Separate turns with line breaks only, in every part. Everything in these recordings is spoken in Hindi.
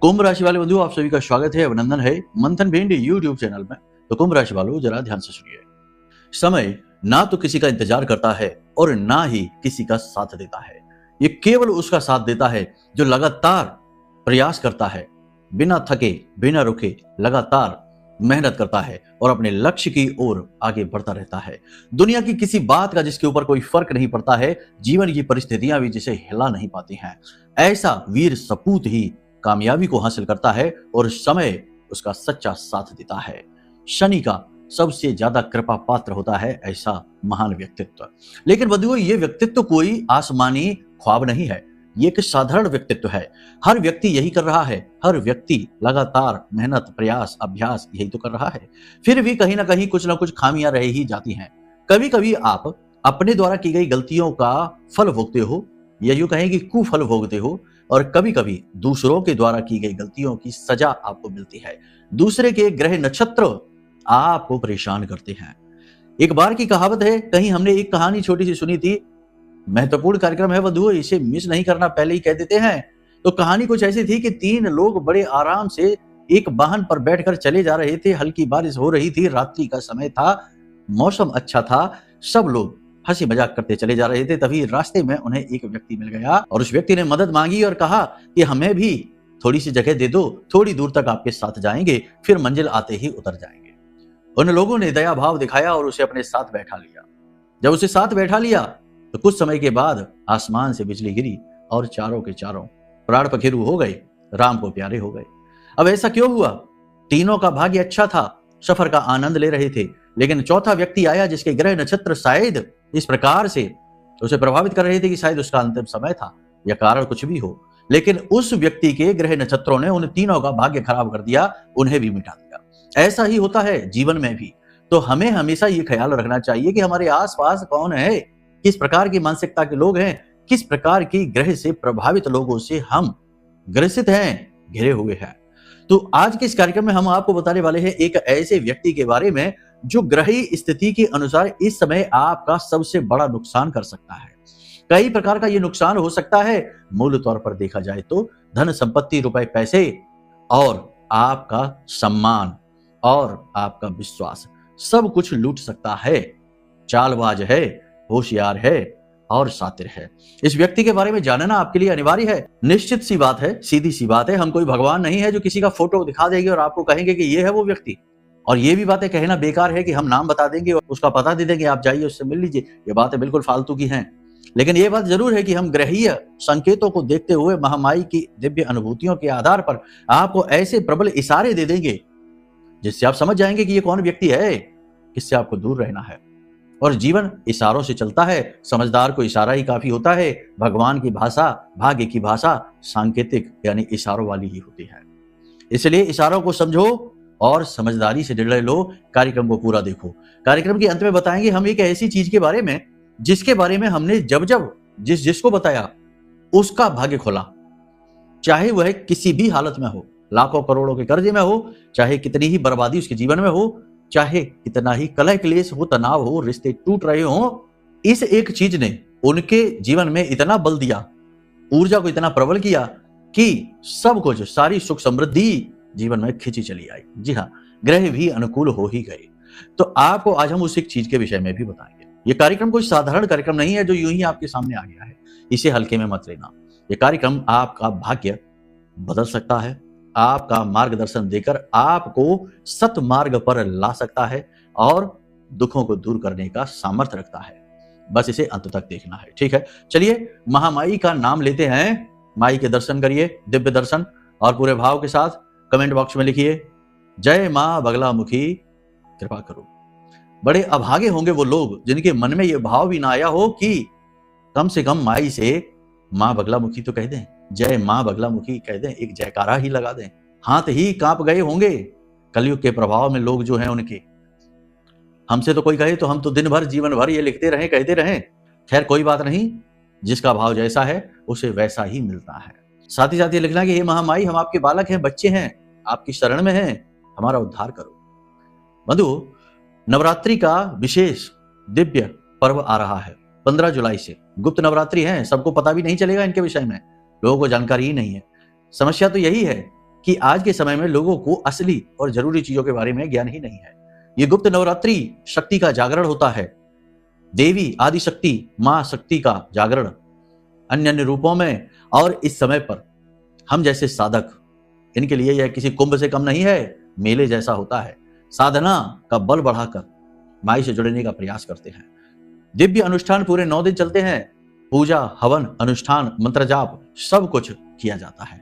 कुंभ राशि वाले बंधुओं, आप सभी का स्वागत है, अभिनंदन है मंथन भिंड यूट्यूब चैनल में। तो कुंभ राशि वालों, जरा ध्यान से सुनिए। समय ना तो किसी का इंतजार करता है और ना ही किसी का साथ देता है। ये केवल उसका साथ देता है जो लगातार प्रयास करता है, बिना थके बिना रुके लगातार मेहनत करता है और अपने लक्ष्य की ओर आगे बढ़ता रहता है। दुनिया की किसी बात का जिसके ऊपर कोई फर्क नहीं पड़ता है, जीवन की परिस्थितियां भी जिसे हिला नहीं पाती हैं, ऐसा वीर सपूत ही कामयाबी को हासिल करता है और समय उसका सच्चा साथ देता है। शनि का सबसे ज्यादा कृपा पात्र होता है ऐसा महान व्यक्तित्व। लेकिन बंधुओं, ये व्यक्तित्व कोई आसमानी ख्वाब नहीं है, ये एक साधारण व्यक्तित्व है। हर व्यक्ति यही कर रहा है, हर व्यक्ति लगातार मेहनत प्रयास अभ्यास यही तो कर रहा है। फिर भी कहीं ना कहीं कुछ ना कुछ खामियां रह ही जाती हैं। कभी कभी आप अपने द्वारा की गई गलतियों का फल भोगते हो, या यूं कहें कि कुफल भोगते हो, और कभी कभी दूसरों के द्वारा की गई गलतियों की सजा आपको मिलती है। दूसरे के ग्रह नक्षत्र आपको परेशान करते हैं। एक बार की कहावत है, कहीं हमने एक कहानी छोटी सी सुनी थी, महत्वपूर्ण कार्यक्रम है बंधुओं, इसे मिस नहीं करना, पहले ही कह देते हैं। तो कहानी कुछ ऐसी थी कि 3 लोग बड़े आराम से एक वाहन पर बैठकर चले जा रहे थे। हल्की बारिश हो रही थी, रात्रि का समय था, मौसम अच्छा था, सब लोग हंसी मजाक करते चले जा रहे थे। तभी रास्ते में उन्हें एक व्यक्ति मिल गया और उस व्यक्ति ने मदद मांगी और कहा कि हमें भी थोड़ी सी जगह दे दो, थोड़ी दूर तक आपके साथ जाएंगे, फिर मंजिल आते ही उतर जाएंगे। उन लोगों ने दया भाव दिखाया और उसे अपने साथ बैठा लिया। जब उसे साथ बैठा लिया तो कुछ समय के बाद आसमान से बिजली गिरी और चारों के चारों प्राण पखेरु हो गए, राम को प्यारे हो गए। अब ऐसा क्यों हुआ? तीनों का भाग्य अच्छा था, सफर का आनंद ले रहे थे, लेकिन चौथा व्यक्ति आया जिसके ग्रह नक्षत्र शायद इस प्रकार से उसे प्रभावित कर रहे थे कि शायद उसका अंतिम समय था, या कारण कुछ भी हो, लेकिन उस व्यक्ति के ग्रह नक्षत्रों ने उन तीनों का भाग्य खराब कर दिया, उन्हें भी मिटा दिया। ऐसा ही होता है जीवन में भी। तो हमें हमेशा ये ख्याल रखना चाहिए कि हमारे आसपास कौन है, किस प्रकार की मानसिकता के लोग हैं, किस प्रकार की ग्रह से प्रभावित लोगों से हम ग्रसित हैं, घिरे हुए हैं। तो आज के इस कार्यक्रम में हम आपको बताने वाले हैं एक ऐसे व्यक्ति के बारे में जो ग्रही स्थिति के अनुसार इस समय आपका सबसे बड़ा नुकसान कर सकता है। कई प्रकार का ये नुकसान हो सकता है। मूल तौर पर देखा जाए तो धन संपत्ति, रुपए पैसे और आपका सम्मान और आपका विश्वास सब कुछ लूट सकता है। चालबाज है, होशियार है और शातिर है। इस व्यक्ति के बारे में जानना आपके लिए अनिवार्य है। निश्चित सी बात है, सीधी सी बात है, हम कोई भगवान नहीं है जो किसी का फोटो दिखा देंगे और आपको कहेंगे कि ये है वो व्यक्ति। और ये भी बातें कहना बेकार है कि हम नाम बता देंगे और उसका पता दे देंगे, आप जाइए उससे मिल लीजिए। ये बातें बिल्कुल फालतू की हैं। लेकिन ये बात जरूर है कि हम ग्रहीय संकेतों को देखते हुए महामाई की दिव्य अनुभूतियों के आधार पर आपको ऐसे प्रबल इशारे दे देंगे जिससे आप समझ जाएंगे कि ये कौन व्यक्ति है, किससे आपको दूर रहना है। और जीवन इशारों से चलता है, समझदार को इशारा ही काफी होता है। भगवान की भाषा, भाग्य की भाषा सांकेतिक यानी इशारों वाली ही होती है। इसलिए इशारों को समझो और समझदारी से निर्णय लो। कार्यक्रम को पूरा देखो। कार्यक्रम के अंत में बताएंगे हम एक ऐसी चीज के बारे में जिसके बारे में हमने जब जब जिसको बताया उसका भाग्य खोला, चाहे वह किसी भी हालत में हो, लाखों करोड़ों के कर्जे में हो, चाहे कितनी ही बर्बादी उसके जीवन में हो, चाहे कितना ही कलह क्लेश हो, तनाव हो, रिश्ते टूट रहे हो, इस एक चीज ने उनके जीवन में इतना बल दिया, ऊर्जा को इतना प्रबल किया कि सब कुछ, सारी सुख समृद्धि जीवन में खिंची चली आई। जी हाँ, ग्रह भी अनुकूल हो ही गए। तो आपको आज हम उस एक चीज के विषय में भी बताएंगे। ये कार्यक्रम कोई साधारण कार्यक्रम नहीं है जो यूं ही आपके सामने आ गया है, इसे हल्के में मत लेना। ये कार्यक्रम आपका भाग्य बदल सकता है, आपका मार्गदर्शन देकर आपको सतमार्ग पर ला सकता है और दुखों को दूर करने का सामर्थ्य रखता है। बस इसे अंत तक देखना है, ठीक है? चलिए महामाई का नाम लेते हैं, माई के दर्शन करिए, दिव्य दर्शन, और पूरे भाव के साथ कमेंट बॉक्स में लिखिए, जय मां बगलामुखी कृपा करो। बड़े अभागे होंगे वो लोग जिनके मन में ये भाव भी ना आया हो कि कम से कम माई से मां बगलामुखी तो कह दें, जय मां बगलामुखी कह दें, एक जयकारा ही लगा दें। हाथ ही कांप गए होंगे कलयुग के प्रभाव में लोग जो हैं उनके। हमसे तो कोई कहे तो हम तो दिन भर जीवन भर ये लिखते रहें, कहते रहें। खैर कोई बात नहीं, जिसका भाव जैसा है उसे वैसा ही मिलता है। साथ ही साथ ये लिखना कि हे महामाई, हम आपके बालक हैं, बच्चे हैं, आपकी शरण में हैं, हमारा उद्धार करो। बंधु, नवरात्रि का विशेष दिव्य पर्व आ रहा है 15 जुलाई से। गुप्त नवरात्रि है, सबको पता भी नहीं चलेगा इनके विषय में, लोगों को जानकारी ही नहीं है। समस्या तो यही है कि आज के समय में लोगों को असली और जरूरी चीजों के बारे में ज्ञान ही नहीं है। ये गुप्त नवरात्रि शक्ति का जागरण होता है, देवी आदि शक्ति मां शक्ति का जागरण अन्य अन्य रूपों में। और इस समय पर हम जैसे साधक, इनके लिए यह किसी कुंभ से कम नहीं है, मेले जैसा होता है। साधना का बल बढ़ाकर माई से जुड़ने का प्रयास करते हैं। दिव्य अनुष्ठान पूरे 9 दिन चलते हैं, पूजा हवन अनुष्ठान मंत्र जाप सब कुछ किया जाता है।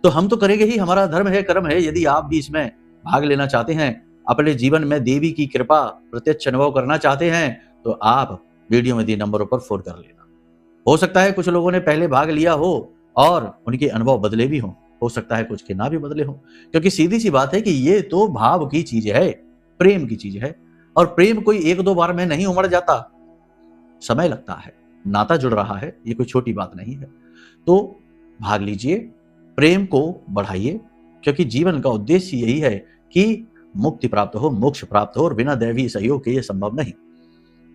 तो हम तो करेंगे ही, हमारा धर्म है कर्म है। यदि आप भी इसमें भाग लेना चाहते हैं, अपने जीवन में देवी की कृपा प्रत्यक्ष अनुभव करना चाहते हैं, तो आप वीडियो में दिए नंबरों पर फोन कर लेना। हो सकता है कुछ लोगों ने पहले भाग लिया हो और उनके अनुभव बदले भी हो सकता है कुछ के ना भी बदले हो, क्योंकि सीधी सी बात है कि ये तो भाव की चीज है, प्रेम की चीज है। और प्रेम कोई 1-2 बार में नहीं उमड़ जाता, समय लगता है। नाता जुड़ रहा है, ये कोई छोटी बात नहीं है। तो भाग लीजिए, प्रेम को बढ़ाइए, क्योंकि जीवन का उद्देश्य यही है कि मुक्ति प्राप्त हो, मोक्ष प्राप्त हो, और बिना दैवीय सहयोग के ये संभव नहीं।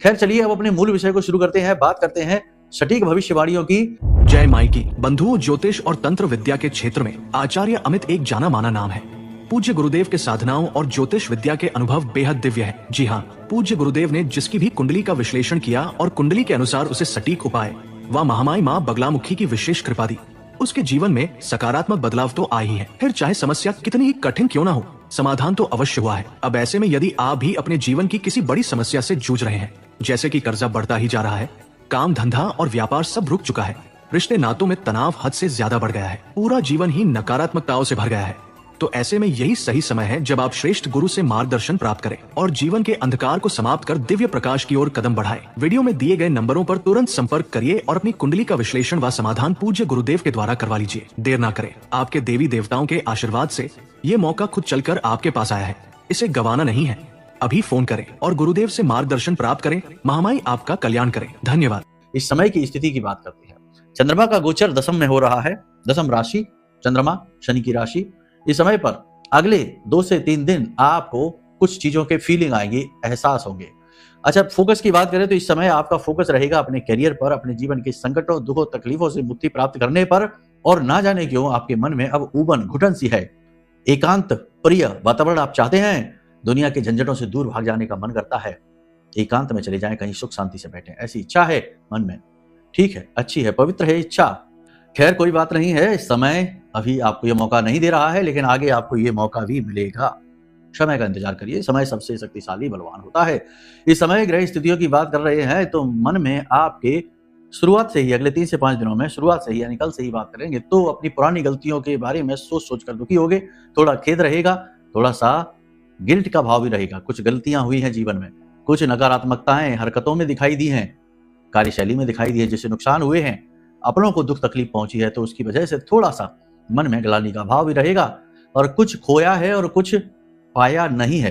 खैर चलिए अब अपने मूल विषय को शुरू करते हैं। बात करते हैं सटीक भविष्यवाणियों की।
जय माई की। बंधुओं, ज्योतिष और तंत्र विद्या के क्षेत्र में आचार्य अमित एक जाना माना नाम है। पूज्य गुरुदेव के साधनाओं और ज्योतिष विद्या के अनुभव बेहद दिव्य है। जी हाँ, पूज्य गुरुदेव ने जिसकी भी कुंडली का विश्लेषण किया और कुंडली के अनुसार उसे सटीक उपाय व महामाई माँ बगलामुखी की विशेष कृपा दी, उसके जीवन में सकारात्मक बदलाव तो आए ही है। फिर चाहे समस्या कितनी ही कठिन क्यों ना हो, समाधान तो अवश्य हुआ है। अब ऐसे में यदि आप भी अपने जीवन की किसी बड़ी समस्या से जूझ रहे हैं, जैसे कि कर्जा बढ़ता ही जा रहा है, काम धंधा और व्यापार सब रुक चुका है, रिश्ते नातों में तनाव हद से ज्यादा बढ़ गया है, पूरा जीवन ही नकारात्मकताओं से भर गया है, तो ऐसे में यही सही समय है जब आप श्रेष्ठ गुरु से मार्गदर्शन प्राप्त करें और जीवन के अंधकार को समाप्त कर दिव्य प्रकाश की ओर कदम बढ़ाएं। वीडियो में दिए गए नंबरों पर तुरंत संपर्क करिए और अपनी कुंडली का विश्लेषण व समाधान पूज्य गुरुदेव के द्वारा करवा लीजिए। देर ना करें, आपके देवी देवताओं के आशीर्वाद से ये मौका खुद चलकर आपके पास आया है, इसे गंवाना नहीं है। अभी फोन करें और गुरुदेव से मार्गदर्शन प्राप्त करें। महामाई आपका कल्याण करें। धन्यवाद।
इस समय की स्थिति की बात करते हैं। चंद्रमा का गोचर दशम में हो रहा है। दशम राशि चंद्रमा, शनि की राशि। इस समय पर अगले 2 से 3 दिन आपको कुछ चीजों के फीलिंग आएंगे, एहसास होंगे। अच्छा, फोकस की बात करें तो इस समय आपका फोकस रहेगा अपने करियर पर, अपने जीवन के संकटों दुखों तकलीफों से मुक्ति प्राप्त करने पर। और ना जाने क्यों आपके मन में अब उबन घुटन सी है, एकांत प्रिय वातावरण आप चाहते हैं, दुनिया के झंझटों से दूर भाग जाने का मन करता है, एकांत में चले जाएं, कहीं सुख शांति से बैठें, ऐसी इच्छा है मन में। ठीक है, अच्छी है, पवित्र है इच्छा। खैर कोई बात नहीं है, समय अभी आपको ये मौका नहीं दे रहा है, लेकिन आगे आपको ये मौका भी मिलेगा। समय का इंतजार करिए, समय सबसे शक्तिशाली बलवान होता है। इस समय ग्रह स्थितियों की बात कर रहे हैं तो मन में आपके शुरुआत से ही, अगले 3 से 5 दिनों में शुरुआत से ही, यानी कल से ही बात करेंगे तो अपनी पुरानी गलतियों के बारे में सोच सोच कर दुखी होगे, थोड़ा खेद रहेगा, थोड़ा सा गिल्ट का भाव भी रहेगा। कुछ गलतियां हुई हैं जीवन में, कुछ नकारात्मकताएं हरकतों में दिखाई दी हैं, कार्यशैली में दिखाई दी है, जिससे नुकसान हुए हैं, अपनों को दुख तकलीफ पहुंची है, तो उसकी वजह से थोड़ा सा मन में ग्लानि का भाव भी रहेगा। और कुछ खोया है और कुछ पाया नहीं है,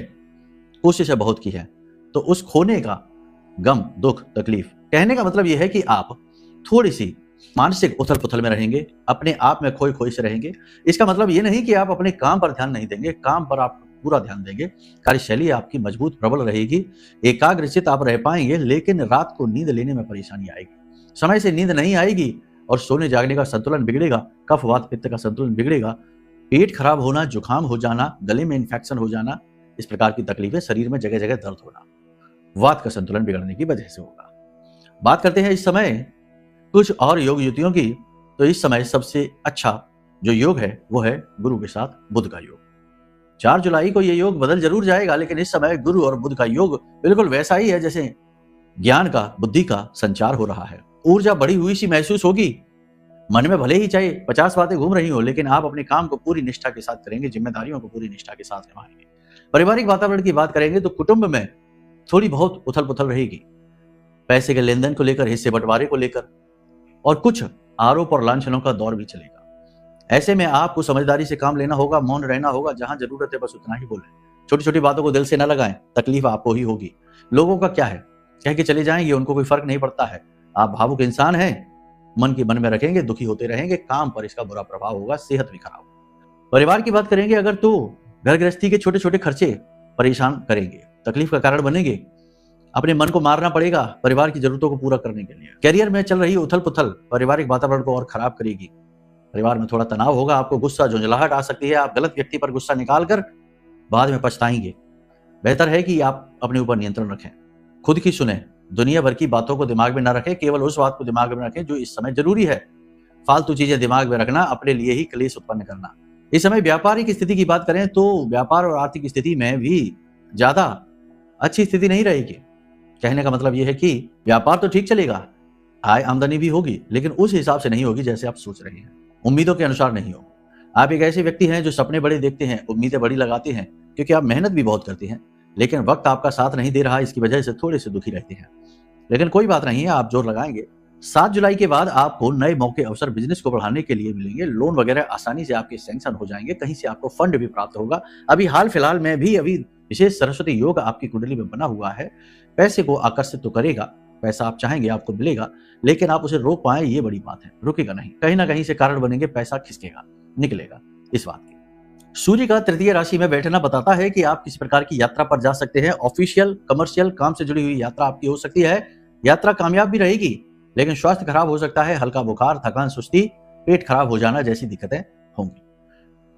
कोशिश बहुत की है, तो उस खोने का गम दुख तकलीफ, कहने का मतलब यह है कि आप थोड़ी सी मानसिक उथल पुथल में रहेंगे, अपने आप में खोए खोए से रहेंगे। इसका मतलब ये नहीं कि आप अपने काम पर ध्यान नहीं देंगे, काम पर आप पूरा ध्यान देंगे, कार्यशैली आपकी मजबूत प्रबल रहेगी, एकाग्रचित आप रह पाएंगे, लेकिन रात को नींद लेने में परेशानी आएगी, समय से नींद नहीं आएगी और सोने जागने का संतुलन बिगड़ेगा, कफ वात पित्त का संतुलन बिगड़ेगा, पेट खराब होना, जुकाम हो जाना, गले में इन्फेक्शन हो जाना, इस प्रकार की तकलीफें, शरीर में जगह जगह दर्द होना, वात का संतुलन बिगड़ने की वजह से होगा। बात करते हैं इस समय कुछ और योग युतियों की। तो इस समय सबसे अच्छा जो योग है वो है गुरु के साथ बुध का योग। 4 जुलाई को ये योग बदल जरूर जाएगा, लेकिन इस समय गुरु और बुध का योग बिल्कुल वैसा ही है जैसे ज्ञान का, बुद्धि का संचार हो रहा है। ऊर्जा बढ़ी हुई सी महसूस होगी, मन में भले ही चाहे 50 बातें घूम रही हो, लेकिन आप अपने काम को पूरी निष्ठा के साथ करेंगे, जिम्मेदारियों को पूरी निष्ठा के साथ निभाएंगे। पारिवारिक वातावरण की बात करेंगे तो कुटुंब में थोड़ी बहुत उथल पुथल रहेगी, पैसे के लेन देन को लेकर, हिस्से बंटवारे को लेकर, और कुछ आरोप और लांछनों का दौर भी चलेगा। ऐसे में आपको समझदारी से काम लेना होगा, मौन रहना होगा, जहां जरूरत है बस उतना ही बोलें, छोटी छोटी बातों को दिल से न लगाएं, तकलीफ आपको ही होगी। लोगों का क्या है, कह के चले जाएंगे, उनको कोई फर्क नहीं पड़ता है। आप भावुक इंसान हैं, मन की मन में रखेंगे, दुखी होते रहेंगे, काम पर इसका बुरा प्रभाव होगा, सेहत भी खराब। परिवार की बात करेंगे अगर तो घर गृहस्थी के छोटे छोटे खर्चे परेशान करेंगे, तकलीफ का कारण बनेंगे, अपने मन को मारना पड़ेगा परिवार की जरूरतों को पूरा करने के लिए। करियर में चल रही उथल पुथल पारिवारिक वातावरण को और खराब करेगी, परिवार में थोड़ा तनाव होगा, आपको गुस्सा झुंझलाहट आ सकती है, आप गलत व्यक्ति पर गुस्सा निकालकर बाद में पछताएंगे। बेहतर है कि आप अपने ऊपर नियंत्रण रखें, खुद की सुने, दुनिया भर की बातों को दिमाग में न रखें, केवल उस बात को दिमाग में रखें जो इस समय जरूरी है। फालतू चीजें दिमाग में रखना अपने लिए ही क्लेश उत्पन्न करना। इस समय व्यापारिक स्थिति की बात करें तो व्यापार और आर्थिक स्थिति में भी ज्यादा अच्छी स्थिति नहीं रहेगी। कहने का मतलब यह है कि व्यापार तो ठीक चलेगा, आय आमदनी भी होगी, लेकिन उस हिसाब से नहीं होगी जैसे आप सोच रहे हैं, उम्मीदों के अनुसार नहीं होगी। आप एक ऐसे व्यक्ति हैं जो सपने बड़े देखते हैं, उम्मीदें बड़ी लगाते हैं, क्योंकि आप मेहनत भी बहुत करते हैं, लेकिन वक्त आपका साथ नहीं दे रहा, इसकी वजह से थोड़े से दुखी रहते हैं। लेकिन कोई बात नहीं है, आप जोर लगाएंगे। 7 जुलाई के बाद आपको नए मौके अवसर बिजनेस को बढ़ाने के लिए मिलेंगे, लोन वगैरह आसानी से आपके सैंक्शन हो जाएंगे, कहीं से आपको फंड भी प्राप्त होगा। अभी हाल फिलहाल में भी अभी विशेष सरस्वती योग आपकी कुंडली में बना हुआ है, पैसे को आकर्षित तो करेगा, पैसा आप चाहेंगे आपको मिलेगा, लेकिन आप उसे रोक पाए ये बड़ी बात है, रुकेगा नहीं, कहीं ना कहीं से कारण बनेंगे, पैसा खिसकेगा, निकलेगा इस बात की। सूर्य का तृतीय राशि में बैठना बताता है कि आप किसी प्रकार की यात्रा पर जा सकते हैं, ऑफिशियल कमर्शियल काम से जुड़ी हुई यात्रा आपकी हो सकती है। यात्रा कामयाब भी रहेगी, लेकिन स्वास्थ्य खराब हो सकता है, हल्का बुखार, थकान, सुस्ती, पेट खराब हो जाना जैसी दिक्कतें होंगी।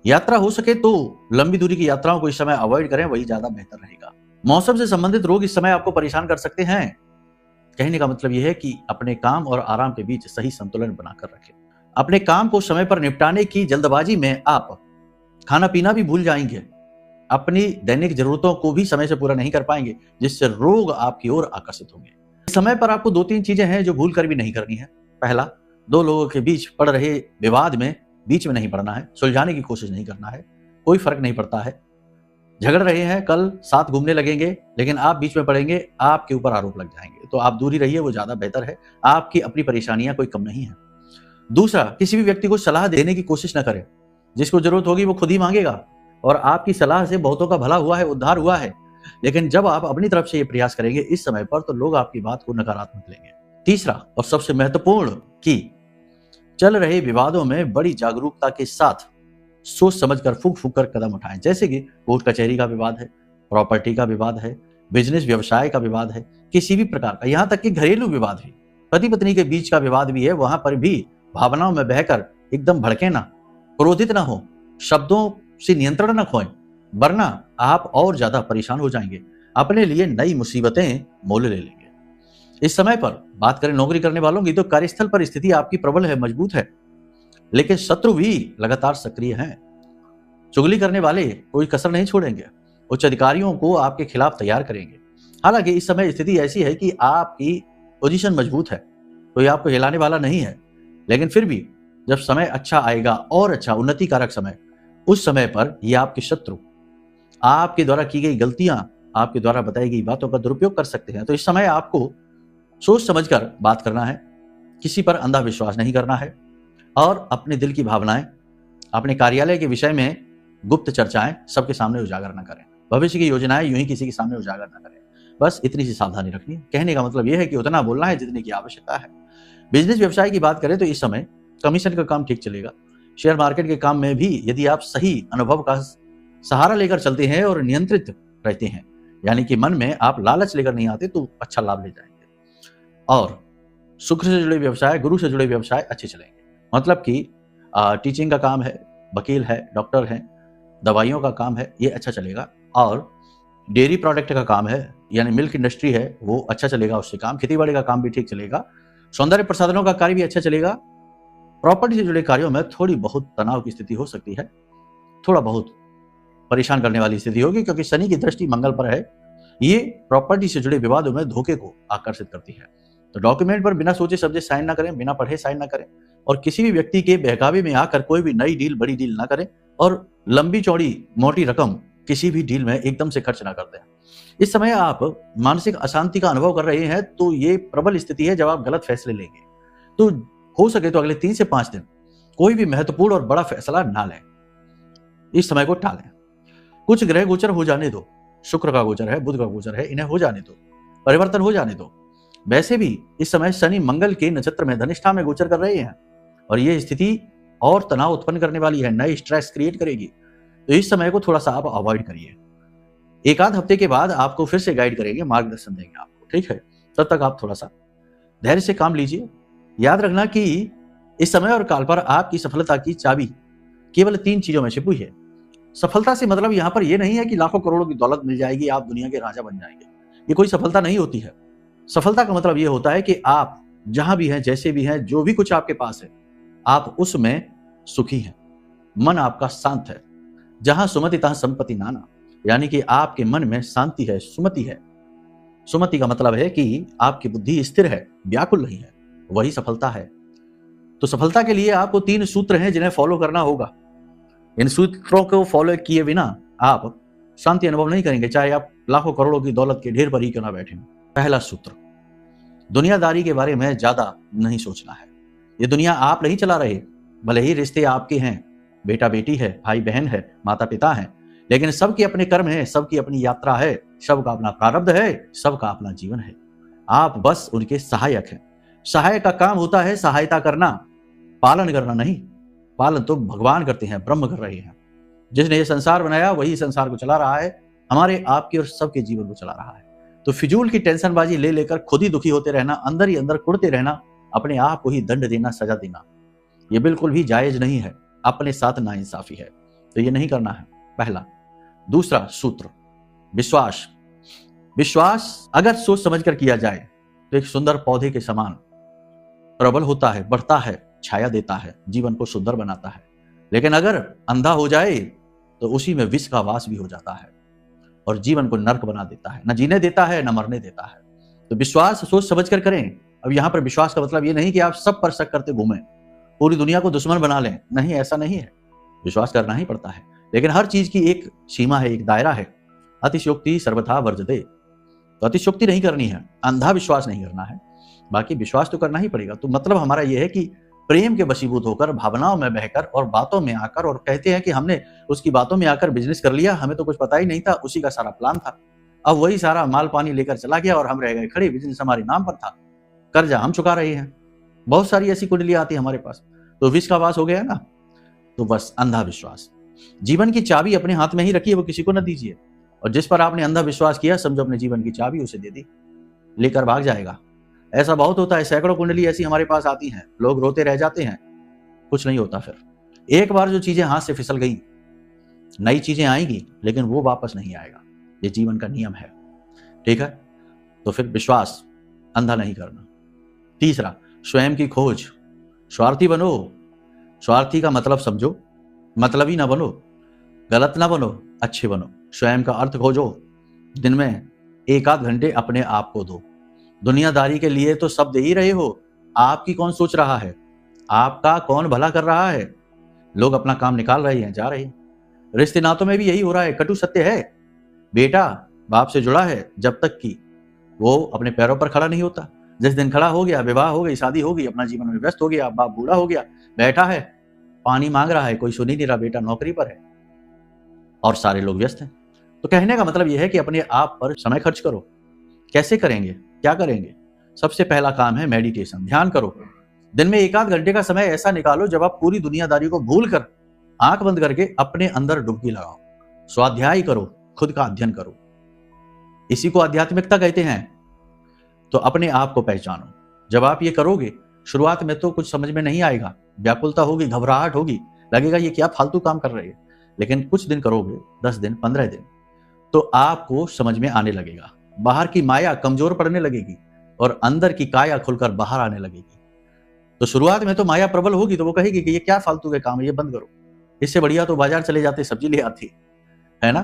यात्रा हो सके तो लंबी दूरी की यात्राओं को इस समय अवॉइड करें, वही ज्यादा बेहतर रहेगा। मौसम से संबंधित रोग इस समय आपको परेशान कर सकते हैं। कहने का मतलब यह है कि अपने काम और आराम के बीच सही संतुलन बनाकर रखें। अपने काम को समय पर निपटाने की जल्दबाजी में आप खाना पीना भी भूल जाएंगे, अपनी दैनिक जरूरतों को भी समय से पूरा नहीं कर पाएंगे, जिससे रोग आपकी ओर आकर्षित होंगे। समय पर आपको 2-3 चीजें हैं जो भूल कर भी नहीं करनी है। पहला, 2 लोगों के बीच पड़ रहे विवाद में बीच में नहीं पड़ना है, सुलझाने की कोशिश नहीं करना है, कोई फर्क नहीं पड़ता है। झगड़ रहे हैं, कल साथ घूमने लगेंगे, लेकिन आप बीच में पड़ेंगे, आपके ऊपर आरोप लग जाएंगे, तो आप दूरी रहिए, वो ज्यादा बेहतर है। आपकी अपनी परेशानियां कोई कम नहीं है। दूसरा, किसी भी व्यक्ति को सलाह देने की कोशिश न करें, जिसको जरूरत होगी वो खुद ही मांगेगा, और आपकी सलाह से बहुतों का भला हुआ है, उद्धार हुआ है। लेकिन जब आप अपनी तरफ से ये प्रयास करेंगे इस समय पर, तो लोग आपकी बात को नकारात्मक लेंगे। तीसरा और सबसे महत्वपूर्ण कि चल रहे विवादों में बड़ी जागरूकता के साथ सोच समझकर फूंक फूंक कर कदम उठाएं, जैसे कि कोर्ट कचहरी का विवाद है, प्रॉपर्टी का विवाद है, बिजनेस व्यवसाय का विवाद है, किसी भी प्रकार का, यहाँ तक कि घरेलू विवाद भी, पति पत्नी के बीच का विवाद भी है, वहां पर भी भावनाओं में बहकर एकदम भड़के ना, क्रोधित ना हो, शब्दों से नियंत्रण न खोएं, वरना आप और ज्यादा परेशान हो जाएंगे, अपने लिए नई मुसीबतें मोल ले लेंगे। इस समय पर बात करें नौकरी करने वालों की, तो कार्यस्थल पर स्थिति आपकी प्रबल है, मजबूत है, लेकिन शत्रु भी लगातार सक्रिय हैं। चुगली करने वाले कोई कसर नहीं छोड़ेंगे, उच्च अधिकारियों को आपके खिलाफ तैयार करेंगे। हालांकि इस समय स्थिति ऐसी है कि आपकी पोजीशन मजबूत है, कोई आपको हिलाने वाला नहीं है, लेकिन फिर भी जब समय अच्छा आएगा और अच्छा उन्नति कारक समय, उस समय पर ये आपके शत्रु आपके द्वारा की गई गलतियां, आपके द्वारा बताई गई बातों का दुरुपयोग कर सकते हैं। तो इस समय आपको सोच समझकर बात करना है, किसी पर अंधा विश्वास नहीं करना है, और अपने दिल की भावनाएं, अपने कार्यालय के विषय में गुप्त चर्चाएं सबके सामने उजागर न करें, भविष्य की योजनाएं यूं ही किसी के सामने उजागर न करें। बस इतनी सी सावधानी रखनी है। कहने का मतलब यह है कि उतना बोलना है जितने की आवश्यकता है। बिजनेस व्यवसाय की बात करें तो इस समय कमीशन का काम ठीक चलेगा। शेयर मार्केट के काम में भी यदि आप सही अनुभव का सहारा लेकर चलते हैं और नियंत्रित रहते हैं, यानी कि मन में आप लालच लेकर नहीं आते, तो अच्छा लाभ ले जाएंगे। और शुक्र से जुड़े व्यवसाय, गुरु से जुड़े व्यवसाय अच्छे चलेंगे। मतलब कि टीचिंग का काम है, वकील है, डॉक्टर है, दवाइयों का काम है, ये अच्छा चलेगा। और डेयरी प्रोडक्ट का काम है, यानी मिल्क इंडस्ट्री है, वो अच्छा चलेगा, उससे काम। खेतीबाड़ी का काम भी ठीक चलेगा। सौंदर्य प्रसाधनों का कार्य भी अच्छा चलेगा। प्रॉपर्टी से जुड़े कार्यों में थोड़ी बहुत तनाव की स्थिति हो सकती है, थोड़ा बहुत परेशान करने वाली स्थिति होगी, क्योंकि शनि की दृष्टि मंगल पर है। ये प्रॉपर्टी से जुड़े विवादों में धोखे को आकर्षित करती है। तो डॉक्यूमेंट पर बिना सोचे समझे साइन ना करें, बिना पढ़े साइन ना करें, और किसी भी व्यक्ति के बहकावे में आकर कोई भी नई डील, बड़ी डील ना करें, और लंबी चौड़ी मोटी रकम किसी भी डील में एकदम से खर्च ना कर दें। इस समय आप मानसिक अशांति का अनुभव कर रहे हैं, तो ये प्रबल स्थिति है जब आप गलत फैसले लेंगे। तो हो सके तो अगले 3 से 5 दिन कोई भी महत्वपूर्ण और बड़ा फैसला ना लें, इस समय को टालें। कुछ ग्रह गोचर हो जाने दो, शुक्र का गोचर है, बुध का गोचर है, इन्हें हो जाने दो, परिवर्तन हो जाने दो। वैसे भी इस समय शनि मंगल के नक्षत्र में धनिष्ठा में गोचर कर रहे हैं, और यह स्थिति और तनाव उत्पन्न करने वाली है, नए स्ट्रेस क्रिएट करेगी। तो इस समय को थोड़ा सा आप अवॉइड करिए। एक आध हफ्ते के बाद आपको फिर से गाइड करेंगे, मार्गदर्शन देंगे आपको, ठीक है? तब तक आप थोड़ा सा धैर्य से काम लीजिए। याद रखना कि इस समय और काल पर आपकी सफलता की चाबी केवल 3 चीजों में छिपी है। सफलता से मतलब यहाँ पर यह नहीं है कि लाखों करोड़ों की दौलत मिल जाएगी, आप दुनिया के राजा बन जाएंगे। ये कोई सफलता नहीं होती है। सफलता का मतलब यह होता है कि आप जहां भी हैं, जैसे भी हैं, जो भी कुछ आपके पास है, आप उसमें सुखी हैं, मन आपका शांत है। जहां सुमति तहां संपत्ति नाना, यानी कि आपके मन में शांति है, सुमति है। सुमति का मतलब है कि आपकी बुद्धि स्थिर है, व्याकुल नहीं है, वही सफलता है। तो सफलता के लिए आपको 3 सूत्र हैं जिन्हें फॉलो करना होगा। इन सूत्रों को फॉलो किए बिना आप शांति अनुभव नहीं करेंगे, चाहे आप लाखों करोड़ों की दौलत के ढेर पर ही क्यों ना बैठे। पहला सूत्र, दुनियादारी के बारे में ज्यादा नहीं सोचना है। ये दुनिया आप नहीं चला रहे, भले ही रिश्ते आपके हैं, बेटा बेटी है, भाई बहन है, माता पिता है, लेकिन सबके अपने कर्म है, सबकी अपनी यात्रा है, सबका अपना प्रारब्ध है, सबका अपना जीवन है। आप बस उनके सहायक हैं। सहायक का काम होता है सहायता करना, पालन करना नहीं। पालन तो भगवान करते हैं, ब्रह्म कर रहे हैं। जिसने ये संसार बनाया वही संसार को चला रहा है, हमारे आपके और सबके जीवन को चला रहा है। तो फिजूल की टेंशनबाजी ले लेकर खुद ही दुखी होते रहना, अंदर ही अंदर कुड़ते रहना, अपने आप को ही दंड देना, सजा देना, ये बिल्कुल भी जायज नहीं है, अपने साथ नाइंसाफी है। तो ये नहीं करना है, पहला। दूसरा सूत्र, विश्वास। विश्वास अगर सोच समझकर किया जाए तो एक सुंदर पौधे के समान प्रबल होता है, बढ़ता है, छाया देता है, जीवन को सुंदर बनाता है। लेकिन अगर अंधा हो जाए तो उसी में विष का वास भी हो जाता है और जीवन को नर्क बना देता है, न जीने देता है, न मरने देता है। तो विश्वास सोच समझकर करें। अब यहां पर विश्वास का मतलब ये नहीं कि आप सब पर शक करते घूमें, पूरी दुनिया को दुश्मन बना लें, नहीं, ऐसा नहीं है। विश्वास करना ही पड़ता है, लेकिन हर चीज की एक सीमा है, एक दायरा है। अतिशयोक्ति सर्वथा वर्जते, तो अतिशयोक्ति नहीं करनी है, अंधा विश्वास नहीं करना है, बाकी विश्वास तो करना ही पड़ेगा। तो मतलब हमारा यह है कि प्रेम के वशीभूत होकर, भावनाओं में बहकर और बातों में आकर, और कहते हैं कि हमने उसकी बातों में आकर बिजनेस कर लिया, हमें तो कुछ पता ही नहीं था, उसी का सारा प्लान था। अब वही सारा माल पानी लेकर चला गया और हम रह गए खड़े, बिजनेस हमारे नाम पर था, कर्जा हम चुका रहे हैं। बहुत सारी ऐसी कुंडलियां आती है हमारे पास, तो विष का वास हो गया ना। तो बस अंधा विश्वास। जीवन की चाबी अपने हाथ में ही रखिए, वो किसी को न दीजिए। और जिस पर आपने अंधा विश्वास किया, समझो अपने जीवन की चाबी उसे दे दी, लेकर भाग जाएगा। ऐसा बहुत होता है, सैकड़ों कुंडली ऐसी हमारे पास आती हैं, लोग रोते रह जाते हैं, कुछ नहीं होता। फिर एक बार जो चीजें हाथ से फिसल गई, नई चीजें आएंगी, लेकिन वो वापस नहीं आएगा। ये जीवन का नियम है, ठीक है। तो फिर विश्वास अंधा नहीं करना। तीसरा, स्वयं की खोज। स्वार्थी बनो, स्वार्थी का मतलब समझो, मतलबी ना बनो, गलत ना बनो, अच्छे बनो। स्वयं का अर्थ खोजो, दिन में 1 आध घंटे अपने आप को दो। दुनियादारी के लिए तो सब दे ही रहे हो, आपकी कौन सोच रहा है, आपका कौन भला कर रहा है। लोग अपना काम निकाल रहे हैं, जा रहे हैं। रिश्ते नातों में भी यही हो रहा है, कटु सत्य है। बेटा बाप से जुड़ा है जब तक कि वो अपने पैरों पर खड़ा नहीं होता। जिस दिन खड़ा हो गया, विवाह हो गई, शादी हो गई, अपना जीवन में व्यस्त हो गया, बाप बूढ़ा हो गया, बैठा है, पानी मांग रहा है, कोई सुन ही नहीं रहा, बेटा नौकरी पर है और सारे लोग व्यस्त हैं। तो कहने का मतलब यह है कि अपने आप पर समय खर्च करो। कैसे करेंगे, क्या करेंगे? सबसे पहला काम है मेडिटेशन, ध्यान करो। दिन में 1 आध घंटे का समय ऐसा निकालो जब आप पूरी दुनियादारी को भूल कर आंख बंद करके अपने अंदर डुबकी लगाओ, स्वाध्याय करो, खुद का अध्ययन करो। इसी को आध्यात्मिकता कहते हैं। तो अपने आप को पहचानो। जब आप ये करोगे, शुरुआत में तो कुछ समझ में नहीं आएगा, व्याकुलता होगी, घबराहट होगी, लगेगा ये क्या फालतू काम कर रहे हैं। लेकिन कुछ दिन करोगे, 10 दिन, 15 दिन, तो आपको समझ में आने लगेगा। बाहर की माया कमजोर पड़ने लगेगी और अंदर की काया खुलकर बाहर आने लगेगी। तो शुरुआत में तो माया प्रबल होगी, तो वो कहेगी कि ये क्या फालतू के काम है, ये बंद करो, इससे बढ़िया तो बाजार चले जाते, सब्जी ले आती, है ना।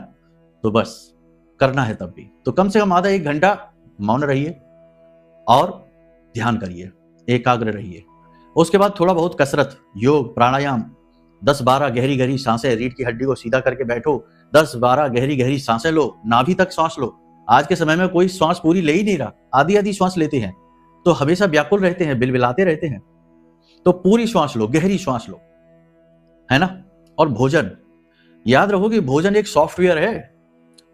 तो बस करना है तब भी तो कम से कम आधा 1 घंटा मौन रहिए और ध्यान करिए, एकाग्र रहिए। उसके बाद थोड़ा बहुत कसरत, योग, प्राणायाम, 10-12 गहरी गहरी सांसें, रीढ़ की हड्डी को सीधा करके बैठो, 10-12 गहरी गहरी सांसें लो, नाभि तक सांस लो। आज के समय में कोई सांस पूरी ले ही नहीं रहा, आधी आधी सांस लेते हैं, तो हमेशा व्याकुल रहते हैं, बिलबिलाते रहते हैं। तो पूरी सांस लो, गहरी सांस लो, है ना। और भोजन, याद रखो कि भोजन एक सॉफ्टवेयर है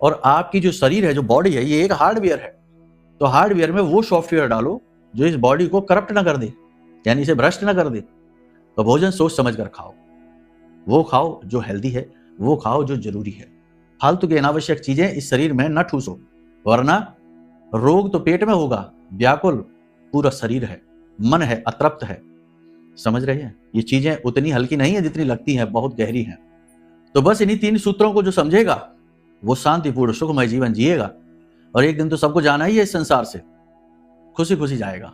और आपकी जो शरीर है, जो बॉडी है, ये एक हार्डवेयर है। तो हार्डवेयर में वो सॉफ्टवेयर डालो जो इस बॉडी को करप्ट ना कर दे, यानी इसे भ्रष्ट ना कर दे। तो भोजन सोच समझ कर खाओ, वो खाओ जो हेल्दी है, वो खाओ जो जरूरी है। फालतू के अनावश्यक चीजें इस शरीर में न ठूसो, वरना रोग तो पेट में होगा, व्याकुल पूरा शरीर है, मन है अतृप्त है। समझ रहे हैं? ये चीजें उतनी हल्की नहीं है जितनी लगती हैं, बहुत गहरी हैं। तो बस इन्हीं 3 सूत्रों को जो समझेगा वो शांतिपूर्ण सुखमय जीवन जिएगा और एक दिन तो सबको जाना ही है इस संसार से, खुशी खुशी जाएगा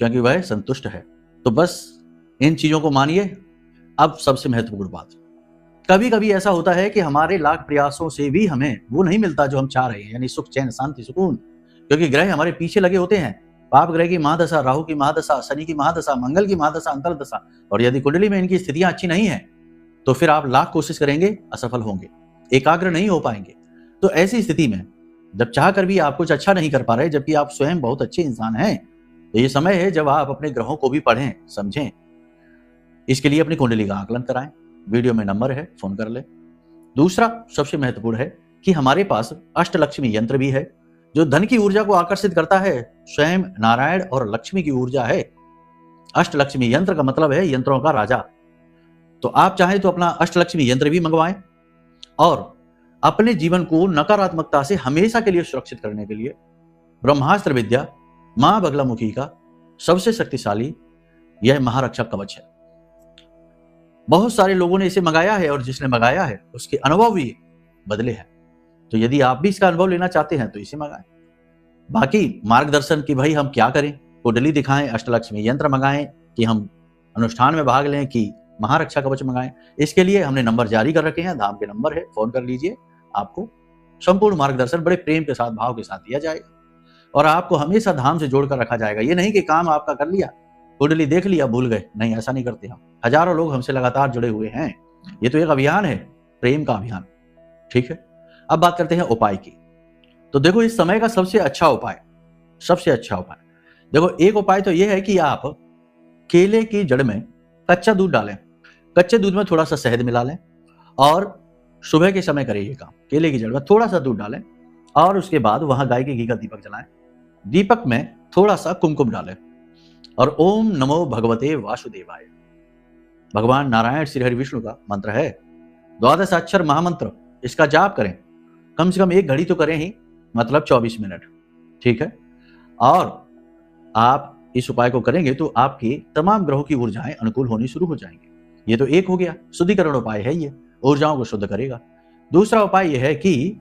क्योंकि वह संतुष्ट है। तो बस इन चीजों को मानिए। अब सबसे महत्वपूर्ण बात, कभी कभी ऐसा होता है कि हमारे लाख प्रयासों से भी हमें वो नहीं मिलता जो हम चाह रहे हैं, यानी सुख, चैन, शांति, सुकून, क्योंकि ग्रह हमारे पीछे लगे होते हैं। पाप ग्रह की महादशा, राहु की महादशा, शनि की महादशा, मंगल की महादशा, अंतरदशा, और यदि कुंडली में इनकी स्थितियां अच्छी नहीं है तो फिर आप लाख कोशिश करेंगे, असफल होंगे, एकाग्र नहीं हो पाएंगे। तो ऐसी स्थिति में जब चाह कर भी आप कुछ अच्छा नहीं कर पा रहे, जबकि आप स्वयं बहुत अच्छे इंसान हैं, तो ये समय है जब आप अपने ग्रहों को भी पढ़ें, समझें। इसके लिए अपनी कुंडली का आकलन कराएं। वीडियो में नंबर है, फोन कर ले। दूसरा सबसे महत्वपूर्ण है कि हमारे पास अष्टलक्ष्मी यंत्र भी है जो धन की ऊर्जा को आकर्षित करता है। स्वयं नारायण और लक्ष्मी की ऊर्जा है। अष्टलक्ष्मी यंत्र का मतलब है यंत्रों का राजा। तो आप चाहें तो अपना अष्टलक्ष्मी यंत्र भी मंगवाएं और अपने जीवन को नकारात्मकता से हमेशा के लिए सुरक्षित करने के लिए ब्रह्मास्त्र विद्या मां बगलामुखी का सबसे शक्तिशाली यह महारक्षक कवच है। बहुत सारे लोगों ने इसे मंगाया है और जिसने मंगाया है उसके अनुभव भी बदले हैं। तो यदि आप भी इसका अनुभव लेना चाहते हैं तो इसे मंगाएं। बाकी मार्गदर्शन की भाई हम क्या करें, कुंडली दिखाएं, अष्टलक्ष्मी यंत्र मंगाएं, कि हम अनुष्ठान में भाग लें, कि महारक्षा कवच मंगाएं, इसके लिए हमने नंबर जारी कर रखे हैं, धाम के नंबर है, फोन कर लीजिए। आपको संपूर्ण मार्गदर्शन बड़े प्रेम के साथ, भाव के साथ दिया जाएगा और आपको हमेशा धाम से जोड़कर रखा जाएगा। ये नहीं कि काम आपका कर लिया, कुंडली देख लिया, भूल गए, नहीं, ऐसा नहीं करते हम। हजारों लोग हमसे लगातार जुड़े हुए हैं। ये तो एक अभियान है, प्रेम का अभियान। ठीक है, अब बात करते हैं उपाय की। तो देखो, इस समय का सबसे अच्छा उपाय देखो, एक उपाय तो यह है कि आप केले की जड़ में कच्चा दूध डालें, कच्चे दूध में थोड़ा सा शहद मिला लें और सुबह के समय करें ये काम। केले की जड़ में थोड़ा सा दूध डालें और उसके बाद वहां गाय के घी का दीपक जलाएं। दीपक में थोड़ा सा कुमकुम डालें और ओम नमो भगवते वासुदेवाय, भगवान नारायण श्री हरि विष्णु का मंत्र है, 12 अक्षर महामंत्र, इसका जाप करें। कम से कम 1 घड़ी तो करें ही, मतलब 24 मिनट। ठीक है, और आप इस उपाय को करेंगे तो आपकी तमाम ग्रहों की ऊर्जाएं अनुकूल होनी शुरू हो जाएंगी। ये तो एक हो गया, शुद्धिकरण उपाय है, ये ऊर्जाओं को शुद्ध करेगा। दूसरा उपाय यह है कि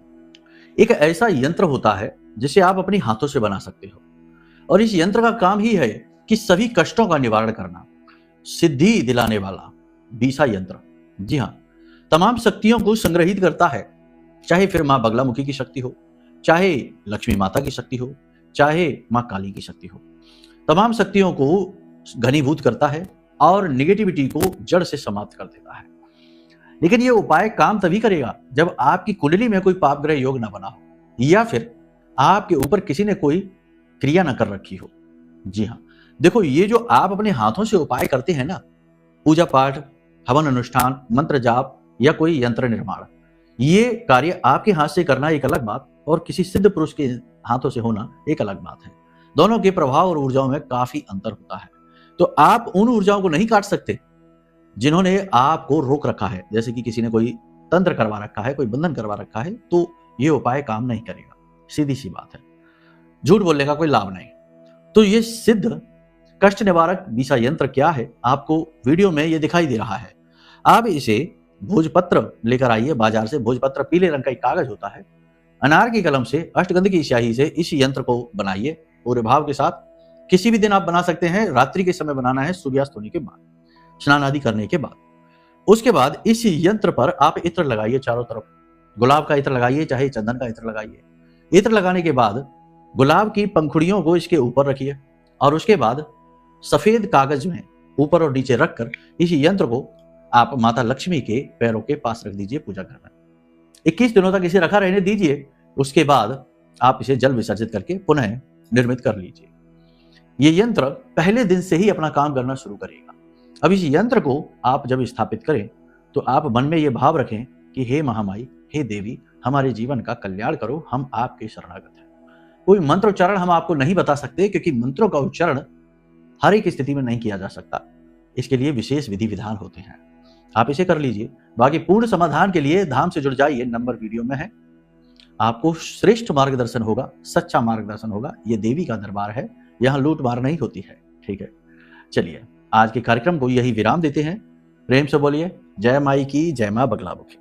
एक ऐसा यंत्र होता है जिसे आप अपने हाथों से बना सकते हो और इस यंत्र का काम ही है कि सभी कष्टों का निवारण करना, सिद्धि दिलाने वाला बीसा यंत्र। जी हाँ, तमाम शक्तियों को संग्रहित करता है, चाहे फिर मां बगलामुखी की शक्ति हो, चाहे लक्ष्मी माता की शक्ति हो, चाहे मां काली की शक्ति हो। तमाम शक्तियों को घनीभूत करता है और निगेटिविटी को जड़ से समाप्त कर देता है। लेकिन यह उपाय काम तभी करेगा जब आपकी कुंडली में कोई पाप ग्रह योग ना बना हो या फिर आपके ऊपर किसी ने कोई क्रिया ना कर रखी हो। जी हाँ, देखो, ये जो आप अपने हाथों से उपाय करते हैं ना, पूजा पाठ, हवन अनुष्ठान, मंत्र जाप या कोई यंत्र निर्माण, ये कार्य आपके हाथ से करना एक अलग बात और किसी सिद्ध पुरुष के हाथों से होना एक अलग बात है। दोनों के प्रभाव और ऊर्जाओं में काफी अंतर होता है। तो आप उन ऊर्जाओं को नहीं काट सकते जिन्होंने आपको रोक रखा है, जैसे कि किसी ने कोई तंत्र करवा रखा है, कोई बंधन करवा रखा है, तो ये उपाय काम नहीं करेगा। सीधी सी बात है, झूठ बोलने का कोई लाभ नहीं। तो ये सिद्ध कष्ट निवारक बीसा यंत्र क्या है, आपको वीडियो में ये दिखाई दे रहा है। आप इसे भोजपत्र लेकर आइए बाजार से। भोजपत्र पीले रंग का एक कागज होता है। अनार की कलम से, अष्टगंध की स्याही से इस यंत्र को बनाइए पूरे भाव के साथ। किसी भी दिन आप बना सकते हैं, रात्रि के समय बनाना है, सूर्यास्त होने के बाद, स्नान आदि करने के बाद। उसके बाद इस यंत्र पर आप इत्र लगाइए चारों तरफ। गुलाब का इत्र लगाइए, चाहे चंदन का इत्र लगाइए। इत्र लगाने के बाद गुलाब की पंखुड़ियों को इसके ऊपर रखिए और उसके बाद सफेद कागज में ऊपर और नीचे रखकर इस यंत्र को आप माता लक्ष्मी के पैरों के पास रख दीजिए पूजा घर में। 21 दिनों तक इसे रखा रहने दीजिए। उसके बाद आप इसे जल विसर्जित करके पुनः निर्मित कर लीजिए। ये यंत्र पहले दिन से ही अपना काम करना शुरू करेगा। अब इस यंत्र को आप जब स्थापित करें तो आप मन में ये भाव रखें कि हे महामाई, हे देवी, हमारे जीवन का कल्याण करो, हम आपके शरणागत हैं। कोई मंत्र उच्चारण हम आपको नहीं बता सकते क्योंकि मंत्रों का उच्चारण हर एक स्थिति में नहीं किया जा सकता। इसके लिए विशेष विधि विधान होते हैं। आप इसे कर लीजिए। बाकी पूर्ण समाधान के लिए धाम से जुड़ जाइए, नंबर वीडियो में है। आपको श्रेष्ठ मार्गदर्शन होगा, सच्चा मार्गदर्शन होगा। ये देवी का दरबार है, यहाँ लूट मार नहीं होती है। ठीक है, चलिए आज के कार्यक्रम को यही विराम देते हैं। प्रेम से बोलिए जय माई की, जय मां बगलामुखी।